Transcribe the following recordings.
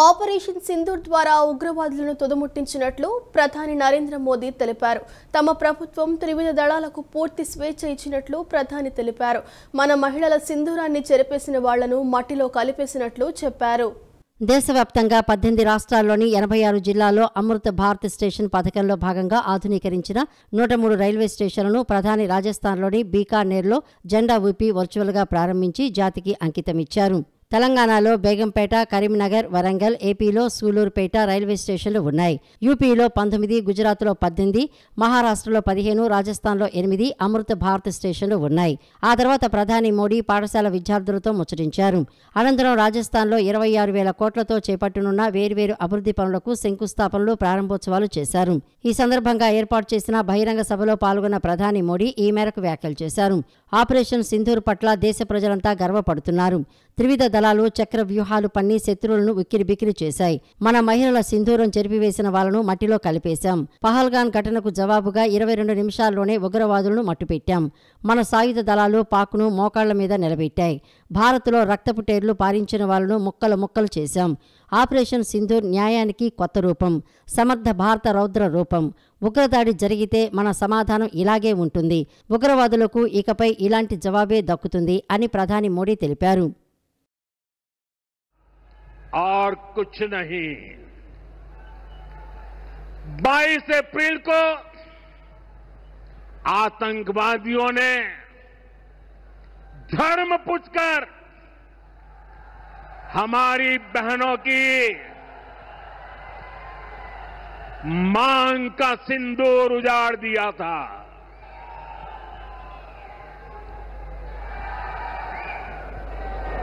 Operation Sindoor ద్వారా ఉగ్రవాదులను తుదముట్టించినట్లు ప్రధాని నరేంద్ర మోదీ తెలిపారు. తమ ప్రభుత్వం త్రివిధ దళాలకు పూర్తి స్వేచ్ఛ ఇచ్చినట్లు ప్రధాని తెలిపారు. మన మహిళల సింధూరాన్ని చెరిపేసిన వాళ్లను మట్టిలో కలిపేసినట్లు చెప్పారు. దేశవ్యాప్తంగా 18 రాష్ట్రాల్లోని 86 జిల్లాల్లో అమృత్ భారత్ స్టేషన్ పథకంలో భాగంగా ఆధునీకరించిన 103 రైల్వే స్టేషన్లను ప్రధాని రాజస్థాన్లోని బీకానేర్లో జెండా ఊపి వర్చువల్గా ప్రారంభించి జాతికి అంకితమిచ్చారు. తెలంగాణలో బేగంపేట, కరీంనగర్, వరంగల్, ఏపీలో సూలూరుపేట రైల్వే స్టేషన్లు ఉన్నాయి. యూపీలో 19, గుజరాత్లో 18, మహారాష్ట్రలో 15, రాజస్థాన్లో 8 అమృత్ భారత్ స్టేషన్లు ఉన్నాయి. ఆ తర్వాత ప్రధాని మోడీ పాఠశాల విద్యార్థులతో ముచ్చటించారు. అనంతరం రాజస్థాన్లో 26,000 కోట్లతో చేపట్టనున్న వేర్వేరు అభివృద్ధి పనులకు శంకుస్థాపనలు, ప్రారంభోత్సవాలు చేశారు. ఈ సందర్భంగా ఏర్పాటు చేసిన బహిరంగ సభలో పాల్గొన్న ప్రధాని మోడీ ఈ మేరకు వ్యాఖ్యలు చేశారు. ఆపరేషన్ సింధూర్ పట్ల దేశ ప్రజలంతా గర్వపడుతున్నారు. త్రివిధ దళాలు చక్ర వ్యూహాలు పన్ని శత్రువులను ఉక్కిరిబిక్కిరి చేశాయి. మన మహిళల సింధూరం చెరిపివేసిన వాళ్లను మట్టిలో కలిపేశాం. పహల్గాన్ ఘటనకు జవాబుగా 22 నిమిషాల్లోనే ఉగ్రవాదులను మట్టుపెట్టాం. మన సాయుధ దళాలు పాక్ను మోకాళ్ల మీద నిలబెట్టాయి. భారత్లో రక్తపు టేర్లు పారించిన వాళ్లను ముక్కలు ముక్కలు చేశాం. ఆపరేషన్ సింధూర్ న్యాయానికి కొత్త రూపం, సమర్థ భారత రౌద్ర రూపం. ఉగ్రదాడి జరిగితే మన సమాధానం ఇలాగే ఉంటుంది. ఉగ్రవాదులకు ఇకపై ఇలాంటి జవాబే దక్కుతుంది అని ప్రధాని మోడీ తెలిపారు. और कुछ नहीं, 22 अप्रैल को आतंकवादियों ने धर्म पूछकर हमारी बहनों की मांग का सिंदूर उजाड़ दिया था.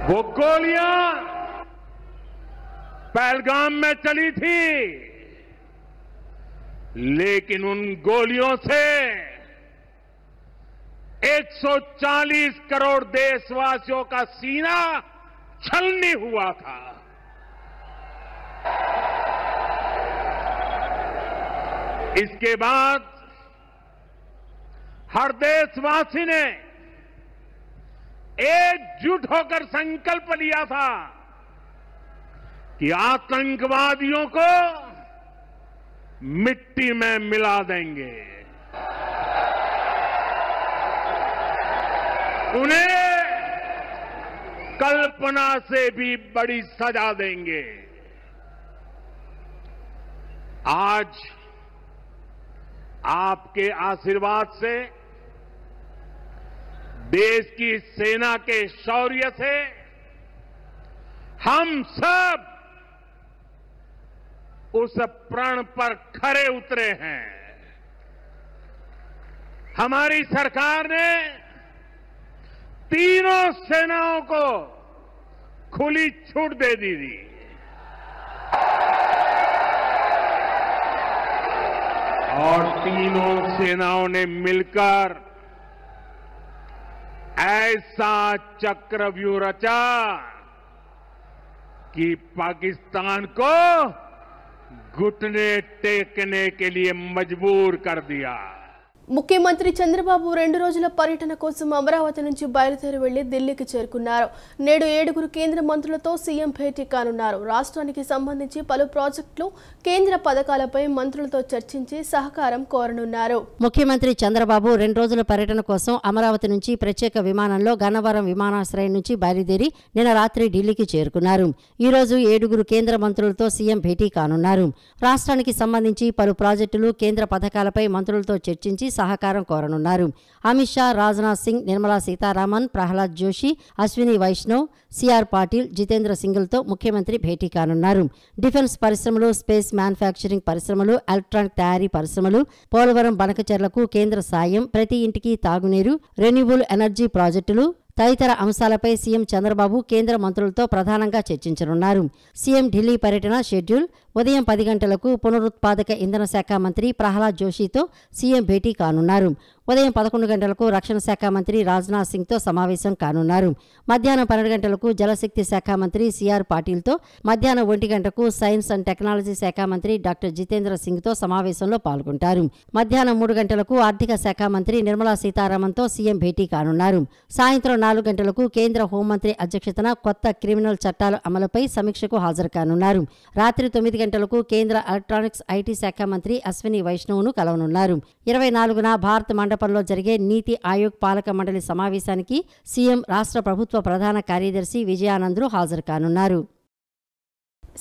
वो गोलियां पहलगाम में चली थी, लेकिन उन गोलियों से 140 करोड़ देशवासियों का सीना छलनी हुआ था. इसके बाद हर देशवासी ने एकजुट होकर संकल्प लिया था कि आतंकवादियों को मिट्टी में मिला देंगे, उन्हें कल्पना से भी बड़ी सजा देंगे. आज आपके आशीर्वाद से, देश की सेना के शौर्य से हम सब उस प्रण पर खरे उतरे हैं. हमारी सरकार ने तीनों सेनाओं को खुली छूट दे दी थी. और तीनों सेनाओं ने मिलकर ऐसा चक्रव्यूह रचा कि पाकिस्तान को घुटने टेकने के लिए मजबूर कर दिया. ముఖ్యమంత్రి చంద్రబాబు 2 రోజుల పర్యటన కోసం అమరావతి నుంచి బయలుదేరి వెళ్లి ఢిల్లీకి చేరుకున్నారు. నేడు 7 కేంద్ర మంత్రులతో సీఎం భేటీ కానున్నారు. రాష్ట్రానికి సంబంధించి పలు ప్రాజెక్టులు, కేంద్ర పథకాలపై మంత్రులతో చర్చించి సహకారం కోరనున్నారు. ముఖ్యమంత్రి చంద్రబాబు 2 రోజుల పర్యటన కోసం అమరావతి నుంచి ప్రత్యేక విమానంలో గన్నవరం విమానాశ్రయం నుంచి బయలుదేరి నిన్న రాత్రి ఢిల్లీకి చేరుకున్నారు. ఈ రోజు 7 కేంద్ర మంత్రులతో సీఎం భేటీ కానున్నారు. రాష్ట్రానికి సంబంధించి పలు ప్రాజెక్టులు, కేంద్ర పథకాలపై మంత్రులతో చర్చించి సహకారం కోరనున్నారు. అమిత్ షా, రాజ్నాథ్ సింగ్, నిర్మలా సీతారామన్, ప్రహ్లాద్ జోషి, అశ్విని వైష్ణవ్, సిఆర్ పాటిల్, జితేంద్ర సింగ్లతో ముఖ్యమంత్రి భేటీ కానున్నారు. డిఫెన్స్ పరిశ్రమలు, స్పేస్ మ్యానుఫ్యాక్చరింగ్ పరిశ్రమలు, ఎలక్ట్రానిక్ తయారీ పరిశ్రమలు, పోలవరం బనకచెర్లకు కేంద్ర సాయం, ప్రతి ఇంటికి తాగునీరు, రెన్యూబుల్ ఎనర్జీ ప్రాజెక్టులు తదితర అంశాలపై సీఎం చంద్రబాబు కేంద్ర మంత్రులతో ప్రధానంగా చర్చించనున్నారు. సీఎం ఢిల్లీ పర్యటన షెడ్యూల్ ఉదయం 10 గంటలకు పునరుత్పాదక ఇంధన శాఖ మంత్రి ప్రహ్లాద్ జోషితో సీఎం భేటీ కానున్నారు. ఉదయం 11 గంటలకు రక్షణ శాఖ మంత్రి రాజ్నాథ్ సింగ్తో సమావేశం కానున్నారు. మధ్యాహ్నం 12 గంటలకు జలశక్తి శాఖ మంత్రి సిఆర్ పాటిల్తో, మధ్యాహ్నం 1 గంటకు సైన్స్ అండ్ టెక్నాలజీ శాఖ మంత్రి డాక్టర్ జితేంద్ర సింగ్తో సమావేశంలో పాల్గొంటారు. మధ్యాహ్నం 3 గంటలకు ఆర్థిక శాఖ మంత్రి నిర్మలా సీతారామన్తో సీఎం భేటీ కానున్నారు. సాయంత్రం 4 గంటలకు కేంద్ర హోంమంత్రి అధ్యక్షతన కొత్త క్రిమినల్ చట్టాల అమలుపై సమీక్షకు హాజరు కానున్నారు. రాత్రి 9 గంటలకు కేంద్ర ఎలక్ట్రానిక్స్ ఐటీ శాఖ మంత్రి అశ్విని వైష్ణవ్ను కలవనున్నారు. 24న భారత్ మండపంలో జరిగే నీతి ఆయోగ్ పాలక మండలి సమావేశానికి సీఎం, రాష్ట్ర ప్రభుత్వ ప్రధాన కార్యదర్శి విజయానంద్లు హాజరు కానున్నారు.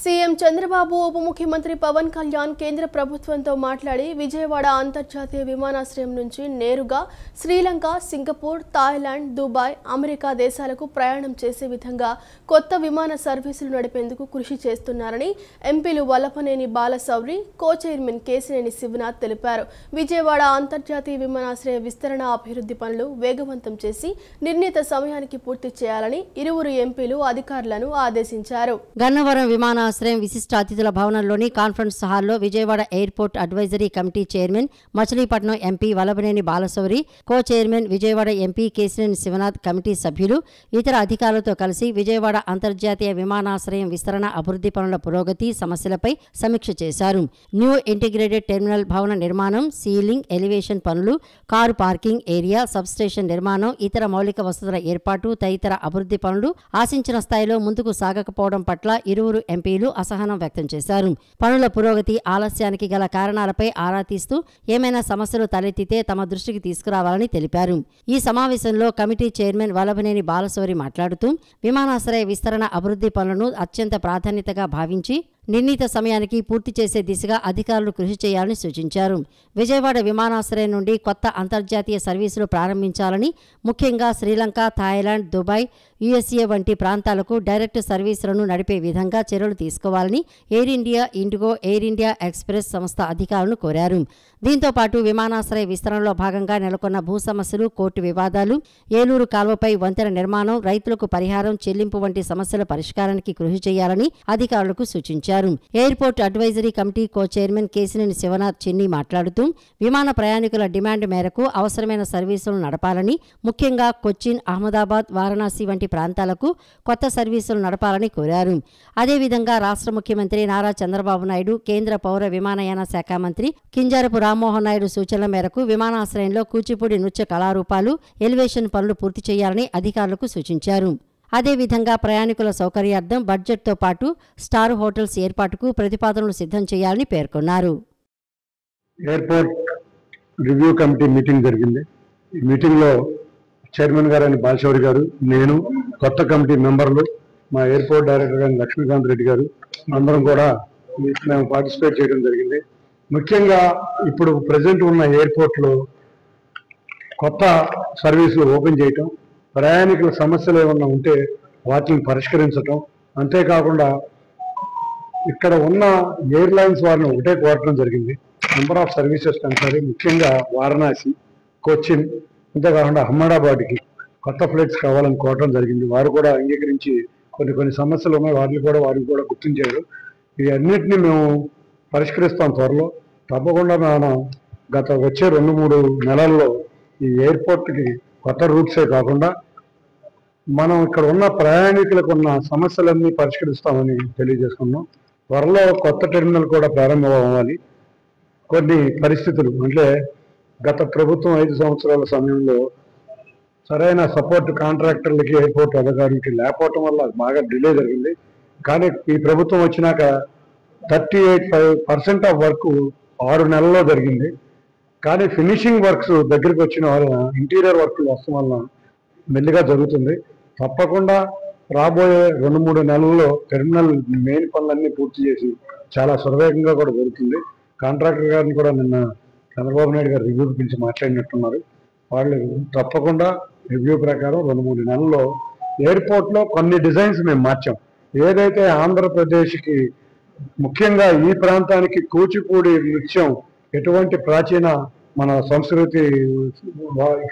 సీఎం చంద్రబాబు, ఉప ముఖ్యమంత్రి పవన్ కళ్యాణ్ కేంద్ర ప్రభుత్వంతో మాట్లాడి విజయవాడ అంతర్జాతీయ విమానాశ్రయం నుంచి నేరుగా Sri Lanka, Singapore, Thailand, Dubai, America దేశాలకు ప్రయాణం చేసే విధంగా కొత్త విమాన సర్వీసులు నడిపేందుకు కృషి చేస్తున్నారని ఎంపీలు వల్లభనేని బాలశౌరి, కో చైర్మన్ కేశినేని శివనాథ్ తెలిపారు. విజయవాడ అంతర్జాతీయ విమానాశ్రయ విస్తరణ, అభివృద్ధి పనులు వేగవంతం చేసి నిర్ణీత సమయానికి పూర్తి చేయాలని ఇరువురు ఎంపీలు అధికారులను ఆదేశించారు. గన్నవరం విమానాశ్రయం విశిష్ట అతిథుల భవనంలోని కాన్ఫరెన్స్ హాల్లో Vijayawada airport advisory committee chairman, Machilipatnam MP Vallabhaneni Balashowry, co chairman Vijayawada MP Kesineni Sivanath committee సభ్యులు ఇతర అధికారులతో కలిసి విజయవాడ అంతర్జాతీయ విమానాశ్రయం విస్తరణ, అభివృద్ధి పనుల పురోగతి, సమస్యలపై సమీక్ష చేశారు. న్యూ ఇంటిగ్రేటెడ్ టెర్మినల్ భవన నిర్మాణం, సీలింగ్, ఎలివేషన్ పనులు, కారు పార్కింగ్ ఏరియా, సబ్స్టేషన్ నిర్మాణం, ఇతర మౌలిక వసతుల ఏర్పాటు తదితర అభివృద్ధి పనులు ఆశించిన స్థాయిలో ముందుకు సాగకపోవడం పట్ల ఇరువురు ఎంపీలు అసహనం వ్యక్తం చేశారు. పనుల పురోగతి ఆలస్యానికి గల కారణాలపై ఆరా తీస్తూ ఏమైనా సమస్యలు తలెత్తితే తమ దృష్టికి తీసుకురావాలని తెలిపారు. ఈ సమావేశంలో కమిటీ చైర్మన్ వల్లభనేని బాలశౌరి మాట్లాడుతూ విమానాశ్రయ విస్తరణ, అభివృద్ధి పనులను అత్యంత ప్రాధాన్యతగా భావించి నిర్ణీత సమయానికి పూర్తి చేసే దిశగా అధికారులు కృషి చేయాలని సూచించారు. విజయవాడ విమానాశ్రయం నుండి కొత్త అంతర్జాతీయ సర్వీసులు ప్రారంభించాలని, ముఖ్యంగా శ్రీలంక, థాయిలాండ్, దుబాయ్, యుఎస్ఏ వంటి ప్రాంతాలకు డైరెక్ట్ సర్వీసులను నడిపే విధంగా చర్యలు తీసుకోవాలని air India, IndiGo, air India express సంస్థ అధికారులను కోరారు. దీంతో పాటు విమానాశ్రయ విస్తరణలో భాగంగా నెలకొన్న భూ సమస్యలు, కోర్టు వివాదాలు, ఏలూరు కాల్వపై వంతెన నిర్మాణం, రైతులకు పరిహారం చెల్లింపు వంటి సమస్యల పరిష్కారానికి కృషి చేయాలని అధికారులకు సూచించారు. Airport advisory committee co chairman Kesineni Sivanath Chinni మాట్లాడుతూ విమాన ప్రయాణికుల డిమాండ్ మేరకు అవసరమైన సర్వీసులు నడపాలని, ముఖ్యంగా కొచ్చిన్, అహ్మదాబాద్, వారణాసి వంటి ప్రాంతాలకు కొత్త సర్వీసులు నడపాలని కోరారు. అదేవిధంగా రాష్ట్ర ముఖ్యమంత్రి నారా చంద్రబాబు నాయుడు, కేంద్ర పౌర విమానయాన శాఖ మంత్రి కింజారపు రామ్మోహన్ నాయుడు సూచనల మేరకు విమానాశ్రయంలో కూచిపూడి నృత్య కళారూపాలు, ఎలివేషన్ పనులు పూర్తి చేయాలని అధికారులకు సూచించారు. అదేవిధంగా ప్రయాణికుల సౌకర్యార్థం బడ్జెట్తో పాటు స్టార్ హోటల్స్ ఏర్పాటుకు ప్రతిపాదనలు సిద్ధం చేయాలని పేర్కొన్నారు. ఎయిర్పోర్ట్ రివ్యూ కమిటీ మీటింగ్ జరిగింది. ఈ మీటింగ్లో చైర్మన్ గారు అయిన బాలశౌరి గారు, నేను, కొత్త కమిటీ మెంబర్లు, మా ఎయిర్పోర్ట్ డైరెక్టర్ గారు లక్ష్మీకాంత్ రెడ్డి గారు అందరం కూడా మేము పార్టిసిపేట్ చేయడం జరిగింది. ముఖ్యంగా ఇప్పుడు ప్రజెంట్ ఉన్న ఎయిర్పోర్ట్లో కొత్త సర్వీసులు ఓపెన్ చేయటం, ప్రయాణికుల సమస్యలు ఏమన్నా ఉంటే వాటిని పరిష్కరించటం, అంతేకాకుండా ఇక్కడ ఉన్న ఎయిర్లైన్స్ వారిని ఒకటే కోరటం జరిగింది. నెంబర్ ఆఫ్ సర్వీసెస్ కనుక ముఖ్యంగా వారణాసి, కొచ్చిన్, అంతేకాకుండా అహ్మదాబాద్కి కొత్త ఫ్లైట్స్ కావాలని కోరటం జరిగింది. వారు కూడా అంగీకరించి కొన్ని సమస్యలు ఉన్నాయి, వారికి కూడా గుర్తించారు. ఈ అన్నింటినీ మేము పరిష్కరిస్తాం త్వరలో. తప్పకుండా మనం వచ్చే 2-3 నెలల్లో ఈ ఎయిర్పోర్ట్కి కొత్త రూట్సే కాకుండా మనం ఇక్కడ ఉన్న ప్రయాణికులకు ఉన్న సమస్యలన్నీ పరిష్కరిస్తామని తెలియజేసుకున్నాం. త్వరలో కొత్త టెర్మినల్ కూడా ప్రారంభం అవ్వాలి. కొన్ని పరిస్థితులు అంటే గత ప్రభుత్వం 5 సంవత్సరాల సమయంలో సరైన సపోర్ట్ కాంట్రాక్టర్లకి, ఎయిర్పోర్ట్ అధికారులకి లేకపోవటం వల్ల బాగా డిలే జరిగింది. కానీ ఈ ప్రభుత్వం వచ్చినాక 38% ఆఫ్ వర్క్ 6 నెలల్లో జరిగింది. కానీ ఫినిషింగ్ వర్క్స్ దగ్గరికి వచ్చిన వల్ల ఇంటీరియర్ వర్క్ వస్తాం వల్ల మెల్లిగా జరుగుతుంది. తప్పకుండా రాబోయే 2-3 నెలల్లో టెర్మినల్ మెయిన్ పనులన్నీ పూర్తి చేసి చాలా సురవేగంగా కూడా జరుగుతుంది. కాంట్రాక్టర్ గారిని కూడా నిన్న చంద్రబాబు నాయుడు గారు రివ్యూ పిలిచి మాట్లాడినట్టున్నారు. వాళ్ళు తప్పకుండా రివ్యూ ప్రకారం 2-3 నెలల్లో ఎయిర్పోర్ట్లో కొన్ని డిజైన్స్ మేము మార్చాం. ఏదైతే ఆంధ్రప్రదేశ్కి ముఖ్యంగా ఈ ప్రాంతానికి కూచిపూడి నృత్యం ఎటువంటి ప్రాచీన మన సంస్కృతి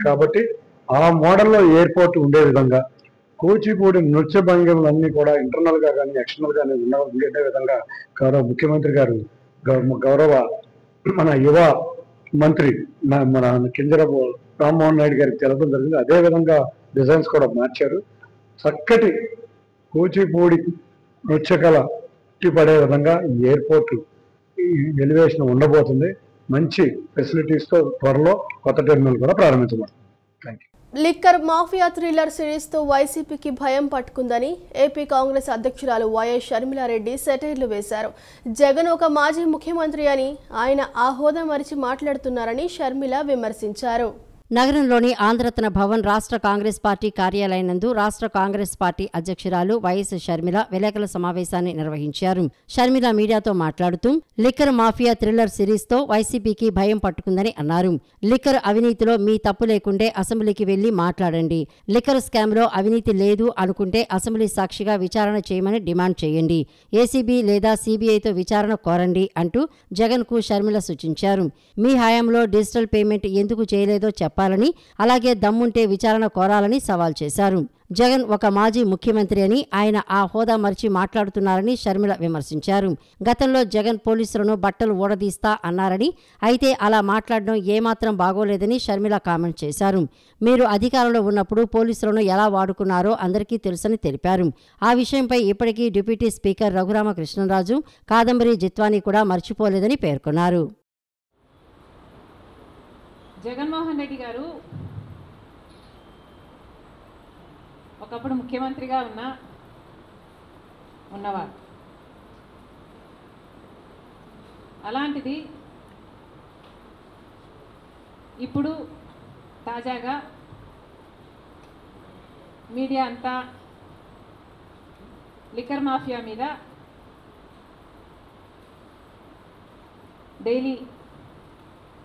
కాబట్టి ఆ మోడల్లో ఎయిర్పోర్ట్ ఉండే విధంగా కూచిపూడి నృత్య భంగిమలన్నీ కూడా ఇంటర్నల్గా కానీ ఎక్స్టర్నల్గా ఉండే విధంగా గౌరవ ముఖ్యమంత్రి గారు, గౌరవ మన యువ మంత్రి మన కింజరాపు రామ్మోహన్ నాయుడు గారికి తెలపడం జరిగింది. అదేవిధంగా డిజైన్స్ కూడా మార్చారు. చక్కటి కూచిపూడి నృత్యకళ పడే విధంగా ఈ ఎయిర్పోర్ట్ ఎలివేషన్ ఉండబోతుంది. మంచి ఫెసిలిటీస్తో త్వరలో కొత్త టెర్మినల్ కూడా ప్రారంభించబడుతుంది. Thank you. Liquor mafia thriller సిరీస్తో వైసీపీకి భయం పట్టుకుందని ఏపీ కాంగ్రెస్ అధ్యక్షురాలు వైఎస్ షర్మిలారెడ్డి సెటైర్లు వేశారు. జగన్ ఒక మాజీ ముఖ్యమంత్రి అని, ఆయన ఆ హోదా మరిచి మాట్లాడుతున్నారని షర్మిల విమర్శించారు. నగరంలోని ఆంధ్రరత్న భవన్ రాష్ట్ర కాంగ్రెస్ పార్టీ కార్యాలయం నందు రాష్ట్ర కాంగ్రెస్ పార్టీ అధ్యక్షురాలు వైఎస్ షర్మిల విలేకరుల సమావేశాన్ని నిర్వహించారు. షర్మిల మీడియాతో మాట్లాడుతూ లిక్కర్ మాఫియా థ్రిల్లర్ సిరీస్తో వైసీపీకి భయం పట్టుకుందని అన్నారు. లిక్కర్ అవినీతిలో మీ తప్పు లేకుంటే అసెంబ్లీకి వెళ్లి మాట్లాడండి. లిక్కర్ స్కామ్లో అవినీతి లేదు అనుకుంటే అసెంబ్లీ సాక్షిగా విచారణ చేయమని డిమాండ్ చేయండి. ఏసీబీ లేదా సీబీఐతో విచారణ కోరండి అంటూ జగన్కు షర్మిల సూచించారు. మీ హయాంలో డిజిటల్ పేమెంట్ ఎందుకు చేయలేదో చెప్పాలని, అలాగే దమ్ముంటే విచారణ కోరాలని సవాల్ చేశారు. జగన్ ఒక మాజీ ముఖ్యమంత్రి అని, ఆయన ఆ హోదా మరిచి మాట్లాడుతున్నారని షర్మిల విమర్శించారు. గతంలో జగన్ పోలీసులను బట్టలు ఊడదీస్తా అన్నారని, అయితే అలా మాట్లాడడం ఏమాత్రం బాగోలేదని షర్మిల కామెంట్ చేశారు. మీరు అధికారంలో ఉన్నప్పుడు పోలీసులను ఎలా వాడుకున్నారో అందరికీ తెలుసని తెలిపారు. ఆ విషయంపై ఇప్పటికీ డిప్యూటీ స్పీకర్ రఘురామకృష్ణరాజు, కాదంబరి జిత్వానీ కూడా మర్చిపోలేదని పేర్కొన్నారు. జగన్మోహన్ రెడ్డి గారు ఒకప్పుడు ముఖ్యమంత్రిగా ఉన్నవారు. అలాంటిది ఇప్పుడు తాజాగా మీడియా అంతా లిక్కర్ మాఫియా మీద డైలీ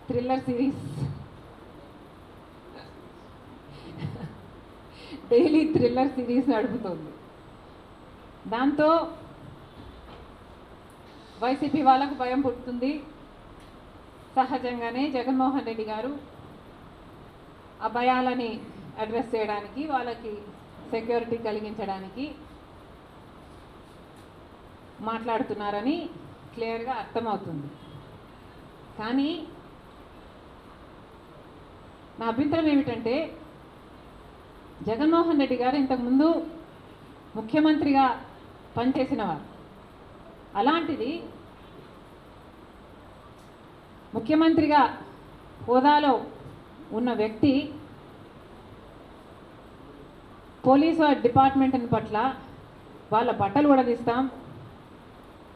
థ్రిల్లర్ సిరీస్ నడుపుతోంది. దాంతో వైసీపీ వాళ్ళకు భయం పుడుతుంది. సహజంగానే జగన్మోహన్ రెడ్డి గారు ఆ భయాలని అడ్రస్ చేయడానికి, వాళ్ళకి సెక్యూరిటీ కలిగించడానికి మాట్లాడుతున్నారని క్లియర్గా అర్థమవుతుంది. కానీ నా అభ్యంతరం ఏమిటంటే, జగన్మోహన్ రెడ్డి గారు ఇంతకుముందు ముఖ్యమంత్రిగా పనిచేసినవారు. అలాంటిది ముఖ్యమంత్రిగా హోదాలో ఉన్న వ్యక్తి పోలీసు డిపార్ట్మెంట్ పట్ల వాళ్ళ బట్టలు ఉడదీస్తాం,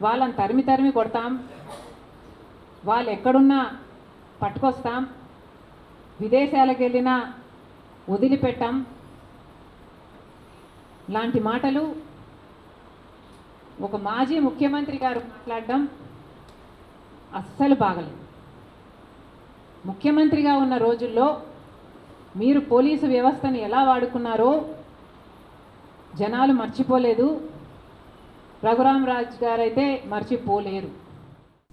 వాళ్ళని తరిమి కొడతాం, వాళ్ళు ఎక్కడున్నా పట్టుకొస్తాం, విదేశాలకు వెళ్ళినా వదిలిపెట్టాం లాంటి మాటలు ఒక మాజీ ముఖ్యమంత్రి గారు మాట్లాడడం అస్సలు బాగలేదు. ముఖ్యమంత్రిగా ఉన్న రోజుల్లో మీరు పోలీసు వ్యవస్థను ఎలా వాడుకున్నారో జనాలు మర్చిపోలేదు. రఘురామరాజు గారైతే మర్చిపోలేరు.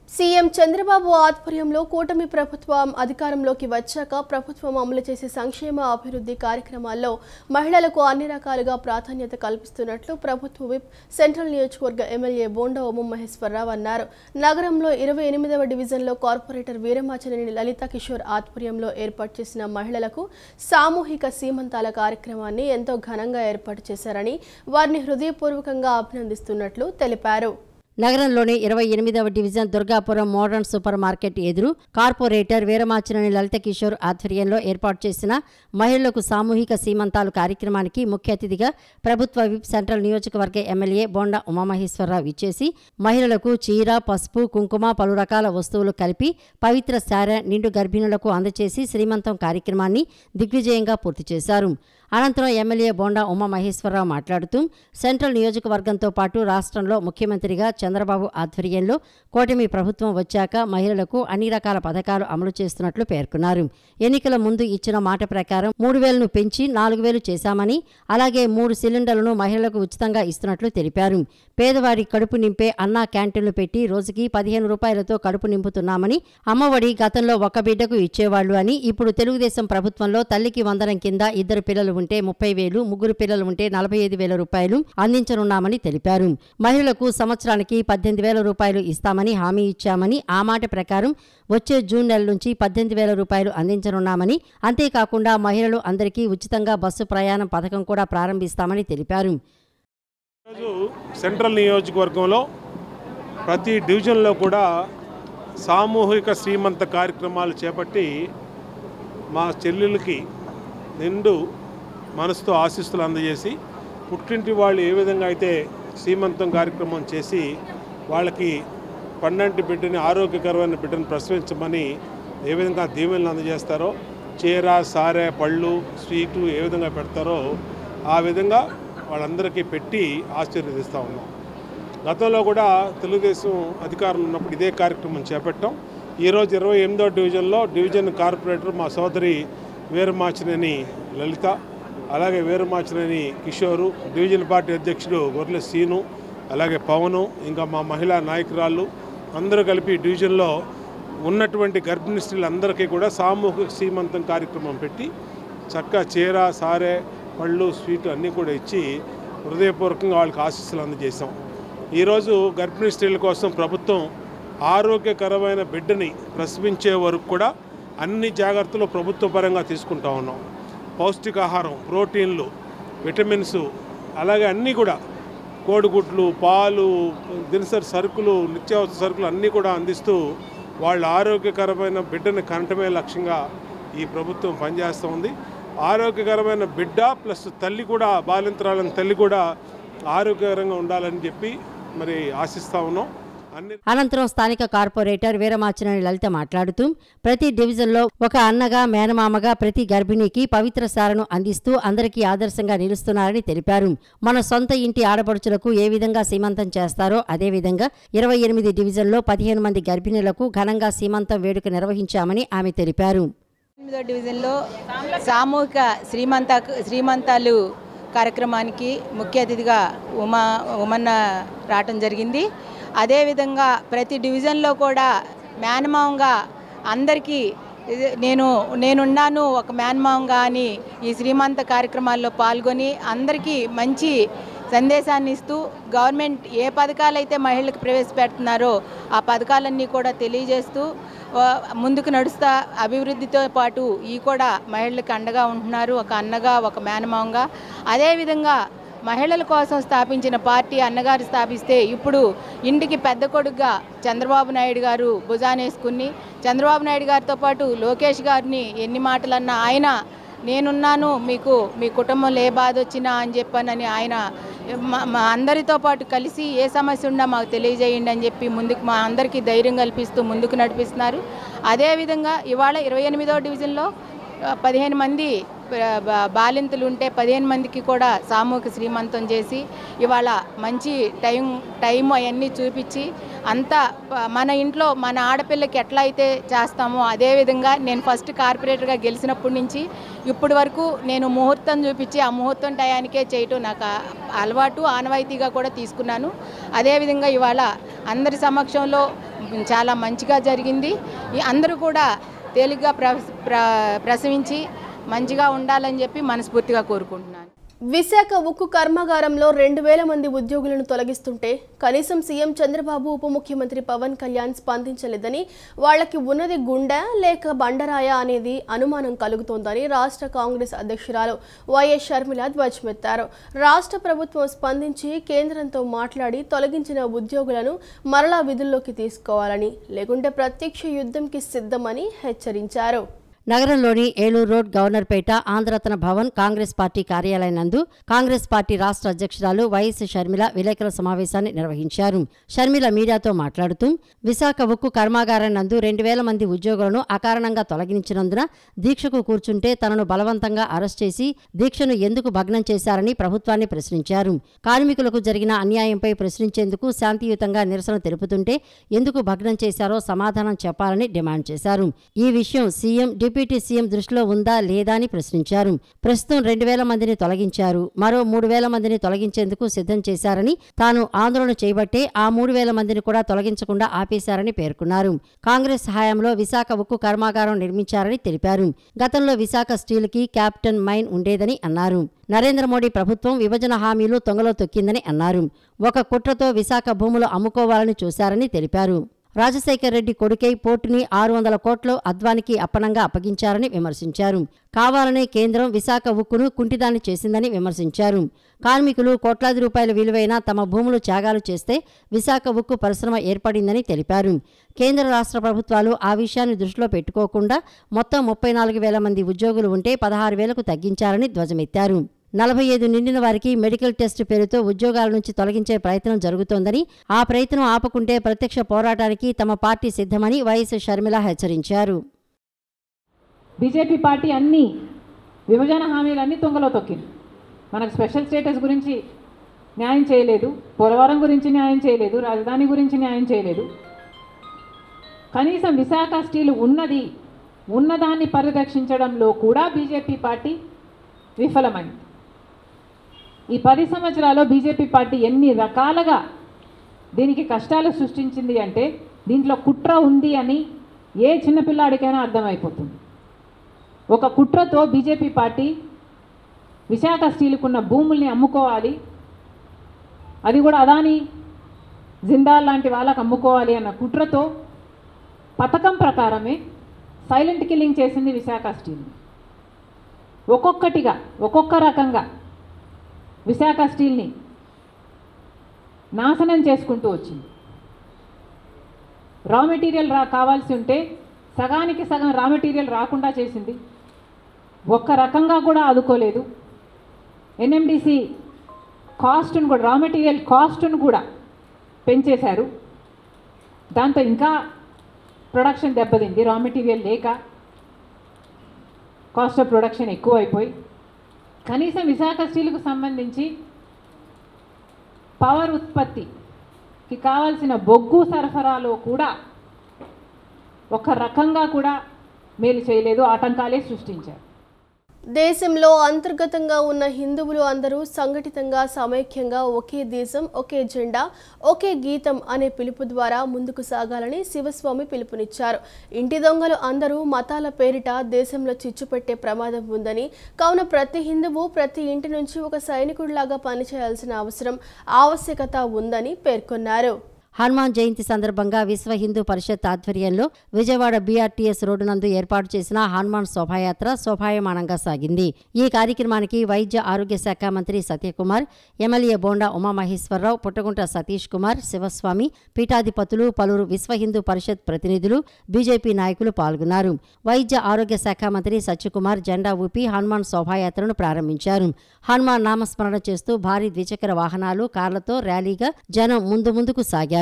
సీఎం చంద్రబాబు ఆధ్వర్యంలో కూటమి ప్రభుత్వం అధికారంలోకి వచ్చాక ప్రభుత్వం అమలు చేసే సంక్షేమ అభివృద్ధి కార్యక్రమాల్లో మహిళలకు అన్ని రకాలుగా ప్రాధాన్యత కల్పిస్తున్నట్లు ప్రభుత్వ విప్ సెంట్రల్ నియోజకవర్గ ఎమ్మెల్యే బోండా ఉమామహేశ్వరరావు అన్నారు. నగరంలో 28వ డివిజన్లో కార్పొరేటర్ వీరమాచినేని లలిత కిషోర్ ఆధ్వర్యంలో ఏర్పాటు చేసిన మహిళలకు సామూహిక సీమంతాల కార్యక్రమాన్ని ఎంతో ఘనంగా ఏర్పాటు చేశారని, వారిని హృదయపూర్వకంగా అభినందిస్తున్నట్లు తెలిపారు. నగరంలోని 28వ division Durgapuram modern super market ఎదురు కార్పొరేటర్ వీరమాచినేని లలిత కిషోర్ ఆధ్వర్యంలో ఏర్పాటు చేసిన మహిళలకు సామూహిక సీమంతాలు కార్యక్రమానికి ముఖ్య అతిథిగా ప్రభుత్వ విప్ సెంట్రల్ నియోజకవర్గ ఎమ్మెల్యే బోండా ఉమామహేశ్వరరావు ఇచ్చేసి మహిళలకు చీర, పసుపు, కుంకుమ, పలు రకాల వస్తువులు కలిపి పవిత్ర సారె నిండు గర్భిణులకు అందచేసి శ్రీమంతం కార్యక్రమాన్ని దిగ్విజయంగా పూర్తి చేశారు. అనంతరం ఎమ్మెల్యే బోండా ఉమామహేశ్వరరావు మాట్లాడుతూ సెంట్రల్ నియోజకవర్గంతో పాటు రాష్ట్రంలో ముఖ్యమంత్రిగా చంద్రబాబు ఆధ్వర్యంలో కూటమి ప్రభుత్వం వచ్చాక మహిళలకు అన్ని రకాల పథకాలు అమలు చేస్తున్నట్లు పేర్కొన్నారు. ఎన్నికల ముందు ఇచ్చిన మాట ప్రకారం 3,000ను పెంచి 4,000 చేశామని, అలాగే 3 సిలిండర్లను మహిళలకు ఉచితంగా ఇస్తున్నట్లు తెలిపారు. పేదవాడి కడుపు నింపే అన్నా క్యాంటీన్లు పెట్టి రోజుకి 15 రూపాయలతో కడుపు నింపుతున్నామని, అమ్మఒడి గతంలో 1 బిడ్డకు ఇచ్చేవాళ్లు అని, ఇప్పుడు తెలుగుదేశం ప్రభుత్వంలో తల్లికి వందనం కింద 2 పిల్లలు ఉంటే 30,000, ముగ్గురు పిల్లలు ఉంటే 45,000 రూపాయలు అందించనున్నామని తెలిపారు. మహిళలకు సంవత్సరానికి 18,000 రూపాయలు ఇస్తామని హామీ ఇచ్చామని, ఆ మాట ప్రకారం వచ్చే జూన్ నెల నుంచి 18,000 రూపాయలు అందించనున్నామని, అంతేకాకుండా మహిళలు అందరికీ ఉచితంగా బస్సు ప్రయాణం పథకం కూడా ప్రారంభిస్తామని తెలిపారు. సెంట్రల్ నియోజకవర్గంలో ప్రతి డివిజన్లో కూడా సామూహిక శ్రీమంత కార్యక్రమాలు చేపట్టి మా చెల్లెలకి నిండు మనసుతో ఆశీస్సులు అందజేసి, పుట్టింటి వాళ్ళు ఏ విధంగా అయితే శ్రీమంతం కార్యక్రమం చేసి వాళ్ళకి పండంటి బిడ్డని, ఆరోగ్యకరమైన బిడ్డను ప్రసవించమని ఏ విధంగా దీవెనలు అందజేస్తారో, చీర, సారె, పళ్ళు, స్వీటు ఏ విధంగా పెడతారో ఆ విధంగా వాళ్ళందరికీ పెట్టి ఆశీర్వదిస్తూ ఉన్నాం. గతంలో కూడా తెలుగుదేశం అధికారంలో ఉన్నప్పుడు ఇదే కార్యక్రమం చేపట్టాం. ఈరోజు 28వ డివిజన్లో డివిజన్ కార్పొరేటర్ మా సోదరి వీరమాచినేని లలిత, అలాగే వీరమాచినేని కిషోరు, డివిజన్ పార్టీ అధ్యక్షుడు గొర్రెల సీను, అలాగే పవను, ఇంకా మా మహిళా నాయకురాళ్ళు అందరూ కలిపి డివిజన్లో ఉన్నటువంటి గర్భిణీ స్త్రీలందరికీ కూడా సామూహిక శ్రీమంతం కార్యక్రమం పెట్టి చక్కగా చీర, సారె, పళ్ళు, స్వీటు అన్నీ కూడా ఇచ్చి హృదయపూర్వకంగా వాళ్ళకి ఆశీస్సులు అందజేశాం. ఈరోజు గర్భిణీ స్త్రీల కోసం ప్రభుత్వం ఆరోగ్యకరమైన బిడ్డని ప్రసవించే వరకు కూడా అన్ని జాగ్రత్తలు ప్రభుత్వ పరంగా తీసుకుంటా ఉన్నాం. పౌష్టికాహారం, ప్రోటీన్లు, విటమిన్స్, అలాగే అన్నీ కూడా కోడిగుడ్లు, పాలు, దినసరి సరుకులు, నిత్యావసర సరుకులు అన్నీ కూడా అందిస్తూ వాళ్ళ ఆరోగ్యకరమైన బిడ్డని కనటమే లక్ష్యంగా ఈ ప్రభుత్వం పనిచేస్తూ ఉంది. ఆరోగ్యకరమైన బిడ్డ ప్లస్ తల్లి కూడా, బాలింతరాలైన తల్లి కూడా ఆరోగ్యకరంగా ఉండాలని చెప్పి మరి ఆశిస్తూ ఉన్నాం. అనంతరం స్థానిక కార్పొరేటర్ వీరమాచినేని లలిత మాట్లాడుతూ, ప్రతి డివిజన్లో ఒక అన్నగా, మేనమామగా ప్రతి గర్భిణీకి పవిత్ర సారను అందిస్తూ అందరికీ ఆదర్శంగా నిలుస్తున్నారని తెలిపారు. మన సొంత ఇంటి ఆడపడుచులకు ఏ విధంగా సీమంతం చేస్తారో అదేవిధంగా 28 డివిజన్లో 15 మంది గర్భిణీలకు ఘనంగా సీమంతం వేడుక నిర్వహించామని ఆమె తెలిపారు. 8వ డివిజన్లో సామూహిక శ్రీమంతాలు కార్యక్రమానికి ముఖ్య అతిథిగా ఉమన్న రావటం జరిగింది. అదేవిధంగా ప్రతి డివిజన్లో కూడా మేనమావంగా అందరికీ నేనున్నాను ఒక మేనమావంగా అని ఈ శ్రీమంత కార్యక్రమాల్లో పాల్గొని అందరికీ మంచి సందేశాన్ని ఇస్తూ గవర్నమెంట్ ఏ పథకాలైతే మహిళలకు ప్రవేశపెడుతున్నారో ఆ పథకాలన్నీ కూడా తెలియజేస్తూ ముందుకు నడుస్తా అభివృద్ధితో పాటు ఈ కూడా మహిళలకు అండగా ఉంటున్నారు, ఒక అన్నగా, ఒక మేనమావంగా. అదేవిధంగా మహిళల కోసం స్థాపించిన పార్టీ అన్నగారు స్థాపిస్తే ఇప్పుడు ఇంటికి పెద్ద కొడుకుగా చంద్రబాబు నాయుడు గారు భుజానేసుకుని, చంద్రబాబు నాయుడు గారితో పాటు లోకేష్ గారిని ఎన్ని మాటలన్నా ఆయన నేనున్నాను, మీకు మీ కుటుంబంలో ఏ బాధ వచ్చినా అని చెప్పానని ఆయన మా అందరితో పాటు కలిసి ఏ సమస్య ఉన్నా మాకు తెలియజేయండి అని చెప్పి ముందుకు మా అందరికీ ధైర్యం కల్పిస్తూ ముందుకు నడిపిస్తున్నారు. అదేవిధంగా ఇవాళ 28వ డివిజన్లో 15 మంది బాలింతలు ఉంటే 15 మందికి కూడా సామూహిక శ్రీమంతం చేసి ఇవాళ మంచి టైం అవన్నీ చూపించి అంతా మన ఇంట్లో మన ఆడపిల్లకి ఎట్లా అయితే చేస్తామో అదేవిధంగా నేను ఫస్ట్ కార్పొరేటర్గా గెలిచినప్పటి నుంచి ఇప్పటి వరకు నేను ముహూర్తం చూపించి ఆ ముహూర్తం టయానికే చేయటం నాకు అలవాటు, ఆనవాయితీగా కూడా తీసుకున్నాను. అదేవిధంగా ఇవాళ అందరి సమక్షంలో చాలా మంచిగా జరిగింది. అందరూ కూడా తేలిగ్గా ప్రసవించి మంచిగా ఉండాలని చెప్పి మనస్ఫూర్తిగా కోరుకుంటున్నాను. విశాఖ ఉక్కు కర్మాగారంలో 2,000 మంది ఉద్యోగులను తొలగిస్తుంటే కనీసం సీఎం చంద్రబాబు, ఉప ముఖ్యమంత్రి పవన్ కళ్యాణ్ స్పందించలేదని, వాళ్లకి ఉన్నది గుండె లేక బండరాయ అనేది అనుమానం కలుగుతోందని రాష్ట్ర కాంగ్రెస్ అధ్యక్షురాలు వైఎస్ షర్మిల ధ్వజమెత్తారు. రాష్ట్ర ప్రభుత్వం స్పందించి కేంద్రంతో మాట్లాడి తొలగించిన ఉద్యోగులను మరలా విధుల్లోకి తీసుకోవాలని, లేకుంటే ప్రత్యక్ష యుద్ధంకి సిద్ధమని హెచ్చరించారు. నగరంలోని ఏలూరు రోడ్, గవర్నర్పేట, ఆంధ్రరత్న భవన్, కాంగ్రెస్ పార్టీ కార్యాలయం నందు కాంగ్రెస్ పార్టీ రాష్ట్ర అధ్యక్షురాలు వైఎస్ షర్మిల విలేకరుల సమావేశాన్ని నిర్వహించారు. షర్మిల మీడియాతో మాట్లాడుతూ, విశాఖ ఉక్కు కర్మాగారం నందు 2,000 మంది ఉద్యోగులను అకారణంగా తొలగించినందున దీక్షకు కూర్చుంటే తనను బలవంతంగా అరెస్ట్ చేసి దీక్షను ఎందుకు భగ్నం చేశారని ప్రభుత్వాన్ని ప్రశ్నించారు. కార్మికులకు జరిగిన అన్యాయంపై ప్రశ్నించేందుకు శాంతియుతంగా నిరసన తెలుపుతుంటే ఎందుకు భగ్నం చేశారో సమాధానం చెప్పాలని డిమాండ్ చేశారు. ఈ విషయం సీఎం, డిప్యూటీ డిప్యూటీ సీఎం దృష్టిలో ఉందా లేదా అని ప్రశ్నించారు. ప్రస్తుతం 2,000 మందిని తొలగించారు, మరో 3,000 మందిని తొలగించేందుకు సిద్ధం చేశారని, తాను ఆందోళన చేయబట్టే ఆ 3,000 మందిని కూడా తొలగించకుండా ఆపేశారని పేర్కొన్నారు. కాంగ్రెస్ హయాంలో విశాఖ ఉక్కు కర్మాగారం నిర్మించారని తెలిపారు. గతంలో విశాఖ స్టీల్కి క్యాప్టెన్ మైన్ ఉండేదని అన్నారు. నరేంద్ర మోడీ ప్రభుత్వం విభజన హామీలు తొంగలో తొక్కిందని అన్నారు. ఒక కుట్రతో విశాఖ భూములు అమ్ముకోవాలని చూశారని తెలిపారు. రాజశేఖర్ రెడ్డి కొడుకై పోర్టుని 600 కోట్లు అద్వానికి అప్పనంగా అప్పగించారని విమర్శించారు. కావాలనే కేంద్రం విశాఖ ఉక్కును కుంటిదాన్ని చేసిందని విమర్శించారు. కార్మికులు కోట్లాది రూపాయల విలువైన తమ భూములు త్యాగాలు చేస్తే విశాఖ ఉక్కు పరిశ్రమ ఏర్పడిందని తెలిపారు. కేంద్ర రాష్ట్ర ప్రభుత్వాలు ఆ విషయాన్ని దృష్టిలో పెట్టుకోకుండా మొత్తం 34,000 మంది ఉద్యోగులు ఉంటే 16,000కు తగ్గించారని ధ్వజమెత్తారు. 45 నిండిన వారికి మెడికల్ టెస్ట్ పేరుతో ఉద్యోగాల నుంచి తొలగించే ప్రయత్నం జరుగుతోందని, ఆ ప్రయత్నం ఆపకుంటే ప్రత్యక్ష పోరాటానికి తమ పార్టీ సిద్ధమని వైఎస్ షర్మిల హెచ్చరించారు. బీజేపీ పార్టీ అన్ని విభజన హామీలన్నీ తుంగలో తొక్కింది. మనకు స్పెషల్ స్టేటస్ గురించి న్యాయం చేయలేదు, పోలవరం గురించి న్యాయం చేయలేదు, రాజధాని గురించి న్యాయం చేయలేదు. కనీసం విశాఖ స్టీల్ ఉన్నదాన్ని పరిరక్షించడంలో కూడా బీజేపీ పార్టీ విఫలమైంది. ఈ 10 సంవత్సరాల్లో బీజేపీ పార్టీ ఎన్ని రకాలుగా దీనికి కష్టాలు సృష్టించింది అంటే దీంట్లో కుట్ర ఉంది అని ఏ చిన్నపిల్లాడికైనా అర్థమైపోతుంది. ఒక కుట్రతో బీజేపీ పార్టీ విశాఖ స్టీల్కున్న భూముల్ని అమ్ముకోవాలి, అది కూడా అదాని జిందాల్ లాంటి వాళ్ళకు అమ్ముకోవాలి అన్న కుట్రతో పథకం ప్రకారమే సైలెంట్ కిల్లింగ్ చేసింది విశాఖ స్టీల్ని. ఒక్కొక్కటిగా ఒక్కొక్క రకంగా విశాఖ స్టీల్ని నాశనం చేసుకుంటూ వచ్చింది. రా మెటీరియల్ కావాల్సి ఉంటే సగానికి సగం రా మెటీరియల్ రాకుండా చేసింది. ఒక్క రకంగా కూడా ఆదుకోలేదు. ఎన్ఎండిసి కాస్ట్ను కూడా, రా మెటీరియల్ కాస్ట్ను కూడా పెంచేశారు. దాంతో ఇంకా ప్రొడక్షన్ దెబ్బతింది. రా మెటీరియల్ లేక కాస్ట్ ఆఫ్ ప్రొడక్షన్ ఎక్కువైపోయి కనీసం విశాఖ స్టీల్కు సంబంధించి పవర్ ఉత్పత్తికి కావాల్సిన బొగ్గు సరఫరాలో కూడా ఒక రకంగా కూడా మేలు చేయలేదు, ఆటంకాలే సృష్టించారు. దేశంలో అంతర్గతంగా ఉన్న హిందువులు అందరూ సంఘటితంగా సమైక్యంగా ఒకే దేశం, ఒకే జెండా, ఒకే గీతం అనే పిలుపు ద్వారా ముందుకు సాగాలని శివస్వామి పిలుపునిచ్చారు. ఇంటి దొంగలు అందరూ మతాల పేరిట దేశంలో చిచ్చుపెట్టే ప్రమాదం ఉందని, కావున ప్రతి హిందువు ప్రతి ఇంటి నుంచి ఒక సైనికుడిలాగా పనిచేయాల్సిన ఆవశ్యకత ఉందని పేర్కొన్నారు. హనుమాన్ జయంతి సందర్భంగా విశ్వ హిందూ పరిషత్ ఆధ్వర్యంలో విజయవాడ బీఆర్టీఎస్ రోడ్డు నందు ఏర్పాటు చేసిన హనుమాన్ శోభాయాత్ర శోభాయమానంగా సాగింది. ఈ కార్యక్రమానికి వైద్య ఆరోగ్య శాఖ మంత్రి సత్యకుమార్, ఎమ్మెల్యే బోండా ఉమామహేశ్వరరావు, పుట్టగుంట సతీష్ కుమార్, శివస్వామి, పీఠాధిపతులు, పలువురు విశ్వ హిందూ పరిషత్ ప్రతినిధులు, బీజేపీ నాయకులు పాల్గొన్నారు. వైద్య ఆరోగ్య శాఖ మంత్రి సత్యకుమార్ జెండా ఊపి హనుమాన్ శోభాయాత్రను ప్రారంభించారు. హనుమాన్ నామస్మరణ చేస్తూ భారీ ద్విచక్ర వాహనాలు, కార్లతో ర్యాలీగా జనం ముందుకు సాగారు.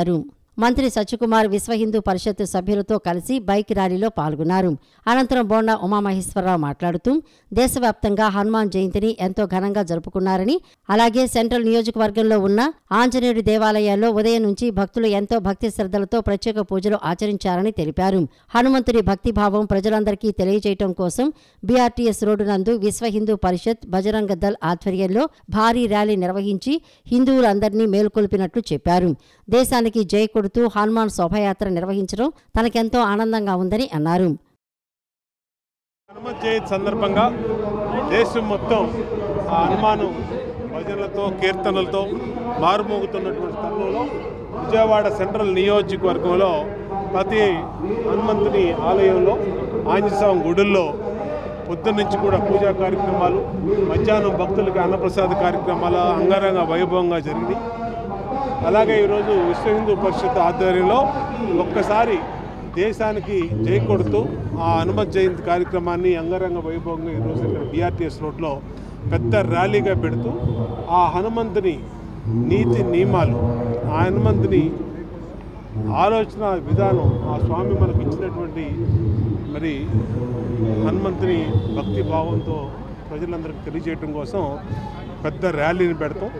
మంత్రి సత్యకుమార్ విశ్వ హిందూ పరిషత్ సభ్యులతో కలిసి బైక్ ర్యాలీలో పాల్గొన్నారు. అనంతరం బోండా ఉమామహేశ్వరరావు మాట్లాడుతూ దేశవ్యాప్తంగా హనుమాన్ జయంతిని ఎంతో ఘనంగా జరుపుకున్నారని, అలాగే సెంట్రల్ నియోజకవర్గంలో ఉన్న ఆంజనేయుడి దేవాలయాల్లో ఉదయం నుంచి భక్తులు ఎంతో భక్తి శ్రద్ధలతో ప్రత్యేక పూజలు ఆచరించారని తెలిపారు. హనుమంతుడి భక్తిభావం ప్రజలందరికీ తెలియజేయడం కోసం బీఆర్టీఎస్ రోడ్డు నందు విశ్వ హిందూ పరిషత్, బజరంగ దళ్ ఆధ్వర్యంలో భారీ ర్యాలీ నిర్వహించి హిందువులందరినీ మేల్కొల్పినట్లు చెప్పారు. దేశానికి జై కొడుతూ హనుమాన్ శోభాయాత్ర నిర్వహించడం తనకెంతో ఆనందంగా ఉందని అన్నారు. హనుమత్ జయంతి సందర్భంగా దేశం మొత్తం ఆ హనుమాను భజనలతో, కీర్తనలతో మారుమోగుతున్నటువంటి తరుణంలో విజయవాడ సెంట్రల్ నియోజకవర్గంలో ప్రతి హనుమంతుని ఆలయంలో, ఆంజనేయస్వామి గుడుల్లో పొద్దున్నుంచి కూడా పూజా కార్యక్రమాలు, మధ్యాహ్నం భక్తులకి అన్నప్రసాద కార్యక్రమాలు అంగరంగ వైభవంగా జరిగినాయి. అలాగే ఈరోజు విశ్వ హిందూ పరిషత్ ఆధ్వర్యంలో ఒక్కసారి దేశానికి జై కొడుతూ ఆ హనుమత్ జయంతి కార్యక్రమాన్ని అంగరంగ వైభవంగా ఈరోజు ఇక్కడ బీఆర్టీఎస్ రోడ్లో పెద్ద ర్యాలీగా పెడుతూ ఆ హనుమంతుని నీతి నియమాలు, ఆ హనుమంతుని ఆలోచన విధానం, ఆ స్వామి మనకు ఇచ్చినటువంటి మరి హనుమంతుని భక్తి భావంతో ప్రజలందరికీ తెలియజేయడం కోసం పెద్ద ర్యాలీని పెడతాం.